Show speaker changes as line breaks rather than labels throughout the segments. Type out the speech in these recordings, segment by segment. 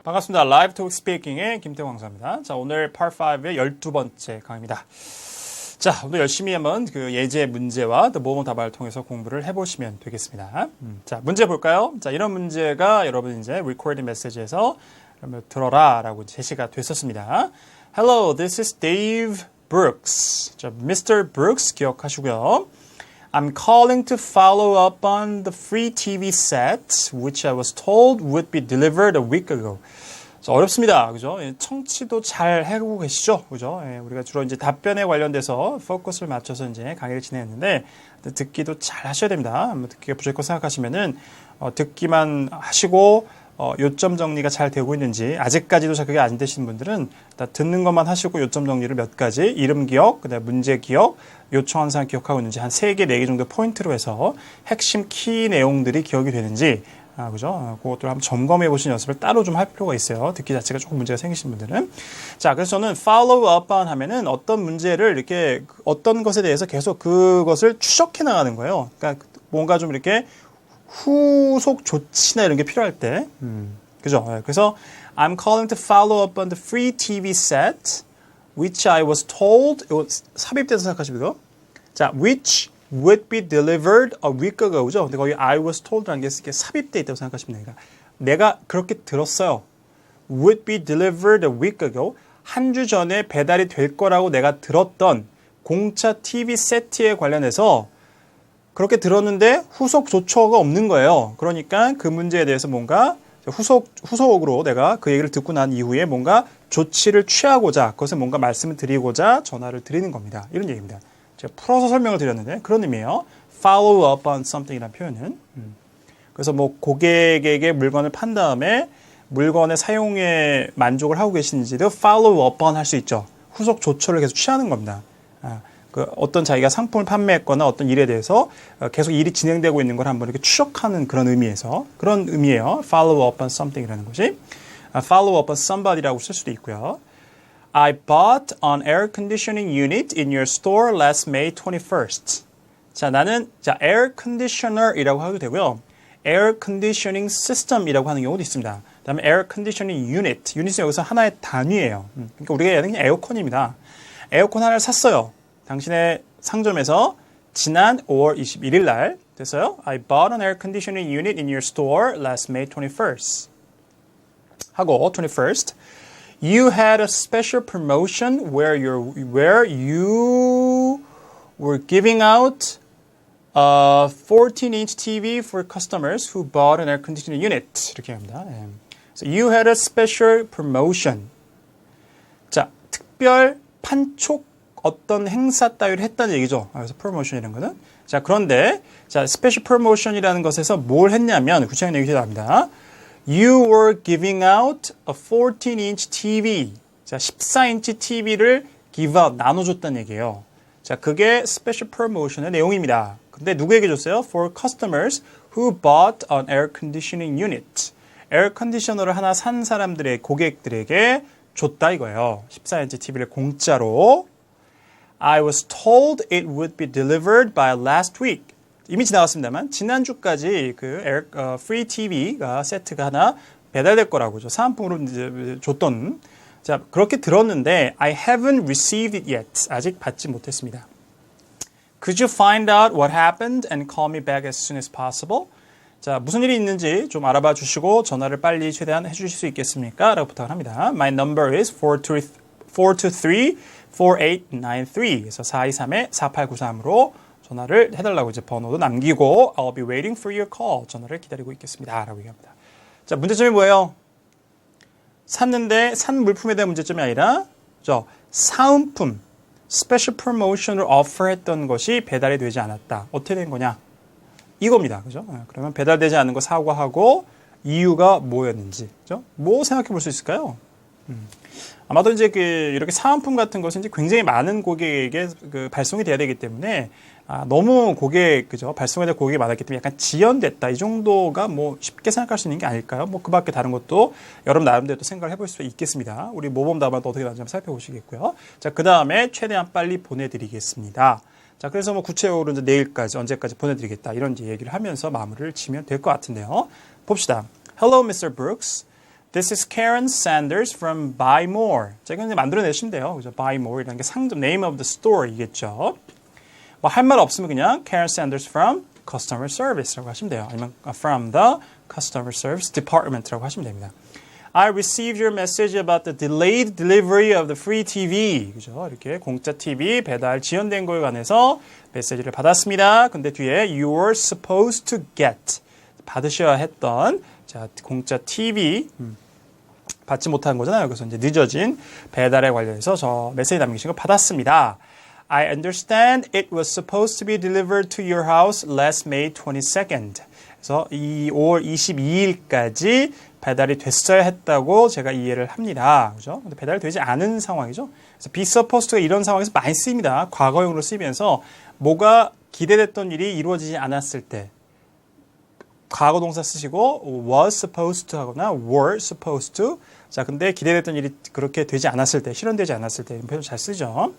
반갑습니다. 라이브 토크 스피킹의 김태형 강사입니다. 자, 오늘 Part 5의 12번째 강의입니다. 자, 오늘 열심히 한번 그 예제 문제와 또 모범 답안을 통해서 공부를 해보시면 되겠습니다. 자, 문제 볼까요? 자, 이런 문제가 여러분 이제 recording 메시지에서 들어라 라고 제시가 됐었습니다. Hello, this is Dave Brooks. 자, Mr. Brooks 기억하시고요. I'm calling to follow up on the free TV set, which I was told would be delivered a week ago. 어렵습니다. 그죠? 청취도 잘 해보고 계시죠? 그죠? 우리가 주로 이제 답변에 관련돼서 포커스를 맞춰서 이제 강의를 진행했는데, 듣기도 잘 하셔야 됩니다. 듣기가 부족하고 생각하시면은, 듣기만 하시고, 요점 정리가 잘 되고 있는지, 아직까지도 잘 그게 안 되시는 분들은, 듣는 것만 하시고 요점 정리를 몇 가지, 이름 기억, 그다음에 문제 기억, 요청한 사항 기억하고 있는지, 한 3개, 4개 정도 포인트로 해서 핵심 키 내용들이 기억이 되는지, 그죠? 그것들 한번 점검해 보시는 연습을 따로 좀 할 필요가 있어요. 듣기 자체가 조금 문제가 생기신 분들은. 자, 그래서 저는 follow up on 하면은 어떤 문제를 이렇게 어떤 것에 대해서 계속 그것을 추적해 나가는 거예요. 그러니까 뭔가 좀 이렇게 후속 조치나 이런 게 필요할 때. 그죠? 그래서 I'm calling to follow up on the free TV set, which I was told, 이거 삽입돼서 생각하시고요. 자, which would be delivered a week ago. 그죠? 근데 거기 I was told라는 게 이렇게 삽입되어 있다고 생각하시면 됩니다. 내가 그렇게 들었어요. would be delivered a week ago. 한 주 전에 배달이 될 거라고 내가 들었던 공차 TV 세트에 관련해서 그렇게 들었는데 후속 조처가 없는 거예요. 그러니까 그 문제에 대해서 뭔가 후속으로 내가 그 얘기를 듣고 난 이후에 뭔가 조치를 취하고자 그것을 뭔가 말씀을 드리고자 전화를 드리는 겁니다. 이런 얘기입니다. 제가 풀어서 설명을 드렸는데 그런 의미예요. Follow up on something이라는 표현은. 그래서 뭐 고객에게 물건을 판 다음에 물건의 사용에 만족을 하고 계시는지도 follow up on 할 수 있죠. 후속 조처를 계속 취하는 겁니다. 그 어떤 자기가 상품을 판매했거나 어떤 일에 대해서 계속 일이 진행되고 있는 걸 한번 이렇게 추적하는 그런 의미에서 그런 의미예요. Follow up on something이라는 것이. Follow up on somebody라고 쓸 수도 있고요. I bought an air conditioning unit in your store last May 21st. 자, 나는 air conditioner이라고 하도 되고요. air conditioning system이라고 하는 경우도 있습니다. 그다음에 air conditioning unit. unit은 여기서 하나의 단위예요. 그러니까 우리가 얘기하는 게 에어컨입니다. 에어컨 하나를 샀어요. 당신의 상점에서 지난 5월 21일 날 됐어요. I bought an air conditioning unit in your store last May 21st. 하고 21st. You had a special promotion where you were giving out a 14-inch TV for customers who bought an air conditioning unit. 이렇게 합니다. So you had a special promotion. 자, 특별 판촉 어떤 행사 따위를 했다는 얘기죠. 그래서 promotion이라는 거는. 자, 그런데 자, special promotion이라는 것에서 뭘 했냐면 구체적인 얘기가 나옵니다. You were giving out a 14-inch TV. 자, 14인치 TV를 give out, 나눠줬다는 얘기예요. 자, 그게 special promotion의 내용입니다. 근데 누구에게 줬어요? For customers who bought an air conditioning unit. 에어 컨디셔너를 하나 산 사람들의 고객들에게 줬다 이거예요. 14인치 TV를 공짜로. I was told it would be delivered by last week. 이미 지나갔습니다만 지난주까지 그 free TV가 세트가 하나 배달될 거라고 사은품으로 이제 줬던 자 그렇게 들었는데 I haven't received it yet. 아직 받지 못했습니다. Could you find out what happened and call me back as soon as possible? 자 무슨 일이 있는지 좀 알아봐 주시고 전화를 빨리 최대한 해주실 수 있겠습니까? 라고 부탁을 합니다. My number is 423-4893. 그래서 423-4893으로 전화를 해달라고 이제 번호도 남기고 I'll be waiting for your call. 전화를 기다리고 있겠습니다. 라고 얘기합니다. 자, 문제점이 뭐예요? 샀는데 산 물품에 대한 문제점이 아니라 사은품, 스페셜 프로모션을 오퍼했던 것이 배달이 되지 않았다. 어떻게 된 거냐? 이겁니다. 그죠? 그러면 배달되지 않은 거 사과하고 이유가 뭐였는지, 그죠? 뭐 생각해 볼 수 있을까요? 아마도 이제 이렇게 사은품 같은 것은 이제 굉장히 많은 고객에게 발송이 돼야 되기 때문에 너무 발송해야 될 고객이 많았기 때문에 약간 지연됐다. 이 정도가 뭐 쉽게 생각할 수 있는 게 아닐까요? 뭐 그 밖에 다른 것도 여러분 나름대로 또 생각을 해볼 수 있겠습니다. 우리 모범 답안도 어떻게 나는지 한번 살펴보시겠고요. 자, 그 다음에 최대한 빨리 보내드리겠습니다. 자, 그래서 뭐 구체적으로 이제 내일까지, 언제까지 보내드리겠다. 이런 이제 얘기를 하면서 마무리를 지면 될 것 같은데요. 봅시다. Hello, Mr. Brooks. This is Karen Sanders from Buy More. 자, 이건 이제 만들어내시면 돼요. 그죠? Buy More 이라는 게 상점, name of the store이겠죠. 뭐 할 말 없으면 그냥 Karen Sanders from Customer Service라고 하시면 돼요. 아니면 from the Customer Service Department라고 하시면 됩니다. I received your message about the delayed delivery of the free TV. 그죠? 이렇게 공짜 TV 배달 지연된 거에 관해서 메시지를 받았습니다. 근데 뒤에 you were supposed to get 받으셔야 했던 자, 공짜 TV 받지 못한 거잖아요. 그래서 이제 늦어진 배달에 관련해서 저 메시지 남기신 거 받았습니다. I understand it was supposed to be delivered to your house last May 22nd. 그래서 이 5월 22일까지 배달이 됐어야 했다고 제가 이해를 합니다. 그죠? 근데 배달이 되지 않은 상황이죠. 그래서 be supposed가 이런 상황에서 많이 쓰입니다. 과거형으로 쓰이면서 뭐가 기대됐던 일이 이루어지지 않았을 때 과거 동사 쓰시고 was supposed to 하거나 were supposed to. 자, 근데 기대됐던 일이 그렇게 되지 않았을 때, 실현되지 않았을 때 이런 표현 잘 쓰죠.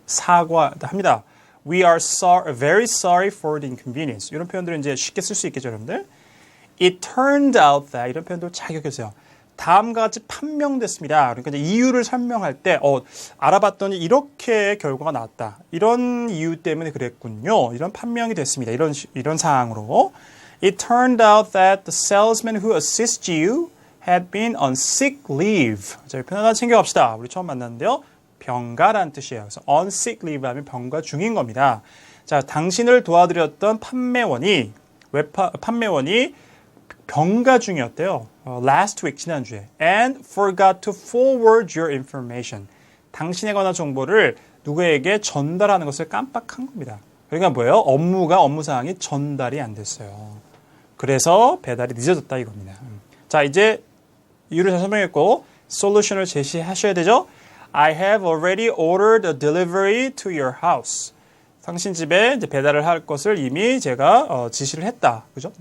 사과합니다. We are very sorry for the inconvenience. 이런 표현들은 이제 쉽게 쓸 수 있겠죠, 여러분들. It turned out that 이런 표현도 잘 기억해주세요. 다음과 같이 판명됐습니다. 그러니까 이제 이유를 설명할 때 알아봤더니 이렇게 결과가 나왔다. 이런 이유 때문에 그랬군요. 이런 판명이 됐습니다. 이런 상황으로. It turned out that the salesman who assists you had been on sick leave. 자, 이 표현 하나 챙겨갑시다. 우리 처음 만났는데요. 병가란 뜻이에요. 그래서 on sick leave 하면 병가 중인 겁니다. 자, 당신을 도와드렸던 판매원이 병가 중이었대요. last week, 지난주에. And forgot to forward your information. 당신에 관한 정보를 누구에게 전달하는 것을 깜빡한 겁니다. 그러니까 뭐예요? 업무 사항이 전달이 안 됐어요. 그래서 배달이 늦어졌다 이겁니다. 자, 이제 이유를 잘 설명했고 솔루션을 제시하셔야 되죠. I have already ordered a delivery to your house. 당신 집에 이제 배달을 할 것을 이미 제가 지시를 했다. 그죠?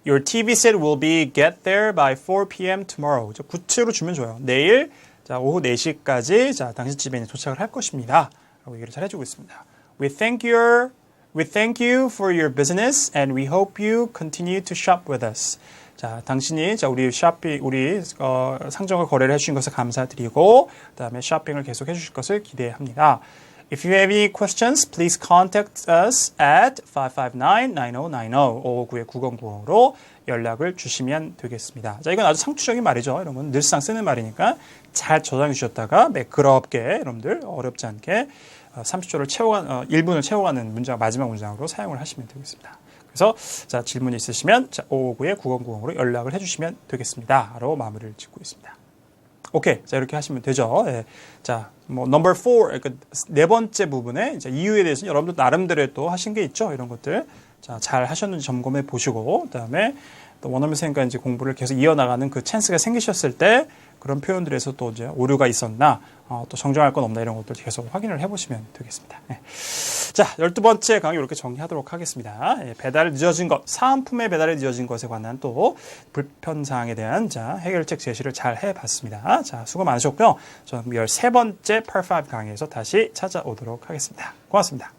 Your TV set will be get there by 4 p.m. tomorrow. 구체로 주면 좋아요. 내일 자, 오후 4시까지 자, 당신 집에 도착을 할 것입니다. 라고 얘기를 잘 해주고 있습니다. We thank you for your business and we hope you continue to shop with us. 자, 당신이 우리 상점과 거래를 해주신 것을 감사드리고 그다음에 쇼핑을 계속 해주실 것을 기대합니다. If you have any questions, please contact us at 559-9090 559-9090으로 연락을 주시면 되겠습니다. 자, 이건 아주 상투적인 말이죠. 여러분 늘상 쓰는 말이니까 잘 저장해 주셨다가 매끄럽게 여러분들 어렵지 않게 30초를 1분을 채워가는 문장 마지막 문장으로 사용을 하시면 되겠습니다. 그래서 자, 질문이 있으시면 559-9090으로 연락을 해주시면 되겠습니다. 라고 마무리를 짓고 있습니다. 오케이. 자, 이렇게 하시면 되죠. 예. 자, 뭐, 넘버 4, 그러니까 네 번째 부분에 이제 이유에 대해서는 여러분들 나름대로 또 하신 게 있죠. 이런 것들. 자, 잘 하셨는지 점검해 보시고, 그 다음에 또 원어민 선생님과 이제 공부를 계속 이어나가는 그 찬스가 생기셨을 때 그런 표현들에서 또 이제 오류가 있었나, 또 정정할 건 없나 이런 것들 계속 확인을 해보시면 되겠습니다. 예. 자, 12번째 강의 이렇게 정리하도록 하겠습니다. 예, 배달이 늦어진 것, 사은품의 배달이 늦어진 것에 관한 또 불편사항에 대한 자, 해결책 제시를 잘 해봤습니다. 자, 수고 많으셨고요. 저는 13번째 Part 5 강의에서 다시 찾아오도록 하겠습니다. 고맙습니다.